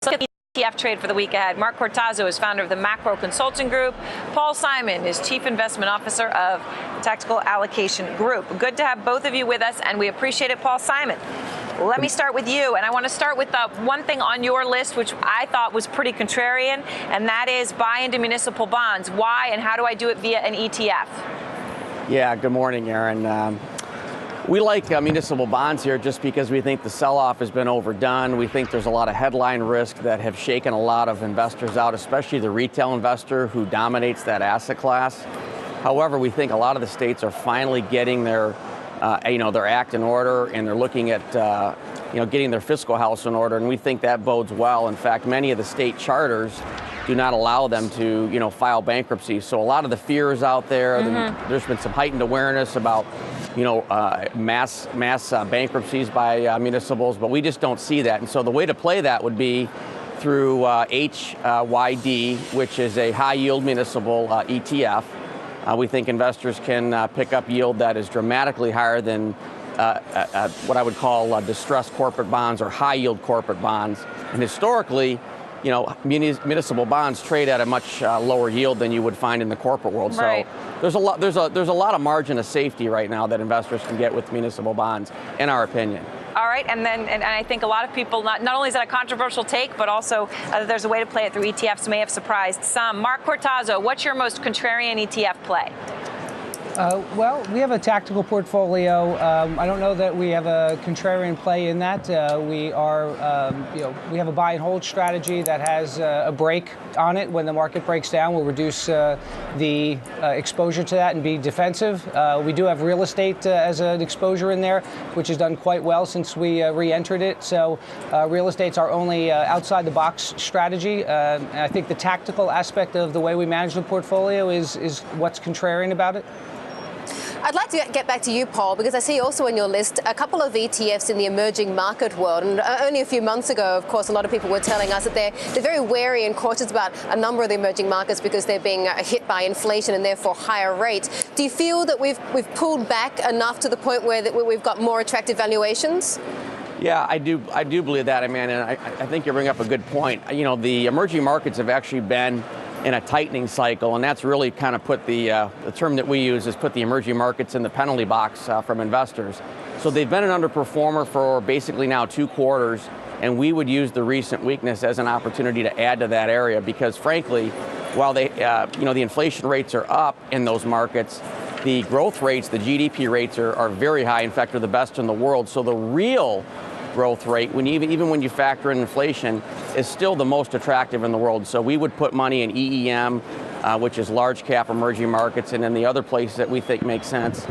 Look at the ETF trade for the week ahead. Mark Cortazzo is founder of the Macro Consulting Group. Paul Simon is Chief Investment Officer of Tactical Allocation Group. Good to have both of you with us, and we appreciate it. Paul Simon, let me start with you, and I want to start with one thing on your list, which I thought was pretty contrarian, and that is buy into municipal bonds. Why, and how do I do it via an ETF? Yeah, good morning, Aaron. We like municipal bonds here just because we think the sell-off has been overdone. We think there's a lot of headline risk that have shaken a lot of investors out, especially the retail investor who dominates that asset class. However, we think a lot of the states are finally getting their act in order, and they're looking at getting their fiscal house in order, and we think that bodes well. In fact, many of the state charters do not allow them to file bankruptcy. So a lot of the fears out there, there's been some heightened awareness about mass bankruptcies by municipals, but we just don't see that. And so the way to play that would be through HYD, which is a high yield municipal ETF. We think investors can pick up yield that is dramatically higher than what I would call distressed corporate bonds or high yield corporate bonds. And historically, municipal bonds trade at a much lower yield than you would find in the corporate world. Right. So there's a lot of margin of safety right now that investors can get with municipal bonds, in our opinion. All right, and I think a lot of people, not only is that a controversial take, but also there's a way to play it through ETFs may have surprised some. Mark Cortazzo, what's your most contrarian ETF play? Well, we have a tactical portfolio. I don't know that we have a contrarian play in that. We have a buy and hold strategy that has a break on it. When the market breaks down, we'll reduce the exposure to that and be defensive. We do have real estate as an exposure in there, which has done quite well since we re-entered it. So real estate's our only outside the box strategy. And I think the tactical aspect of the way we manage the portfolio is what's contrarian about it. I'd like to get back to you, Paul, because I see also on your list a couple of ETFs in the emerging market world. And only a few months ago, of course, a lot of people were telling us that they're very wary and cautious about a number of the emerging markets because they're being hit by inflation and therefore higher rates. Do you feel that we've pulled back enough to the point where we've got more attractive valuations? Yeah, I do believe that, and I think you bring up a good point. The emerging markets have actually been in a tightening cycle, and that's really kind of put the term that we use is put the emerging markets in the penalty box from investors. So they've been an underperformer for basically now 2 quarters, and we would use the recent weakness as an opportunity to add to that area because, frankly, while the inflation rates are up in those markets, the growth rates, the GDP rates are very high. In fact, they're the best in the world. So the real growth rate, even when you factor in inflation, is still the most attractive in the world. So we would put money in EEM, which is large cap emerging markets, and then the other place that we think makes sense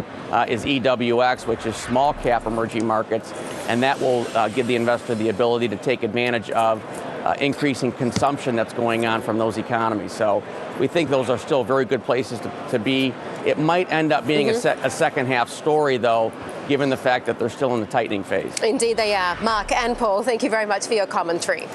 is EWX, which is small cap emerging markets, and that will give the investor the ability to take advantage of increasing consumption that's going on from those economies. So we think those are still very good places to be. It might end up being a second half story, though, given the fact that they're still in the tightening phase. Indeed they are. Mark and Paul, thank you very much for your commentary.